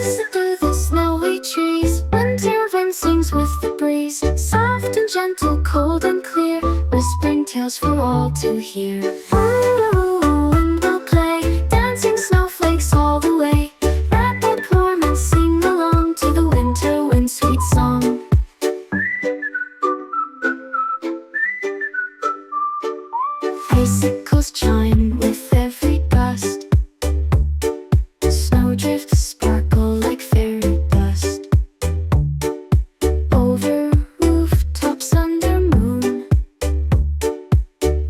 Listen to the snowy trees. Winter wind sings with the breeze. Soft and gentle, cold and clear, whispering tales for all to hear. Ooh, and we'll play, dancing snowflakes all the way. Wrap up warm and sing along to the winter wind's sweet song. Icicles chime with every gust. Snowdrifts sparkle like fairy dust. Over rooftops under moon,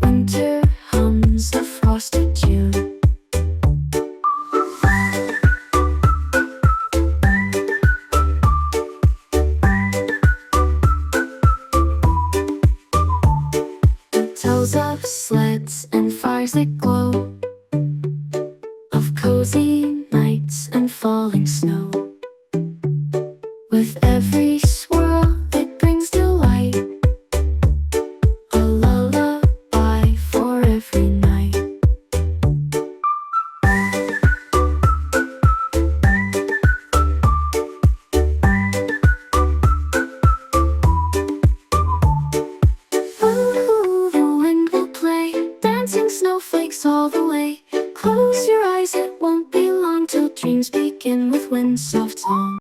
winter hums a frosted June. Tales of sleds and fires that glow, of cozy nights and falling snow. With every swirl it brings delight, a lullaby for every night. Ooh, the wind will play, dancing snowflakes all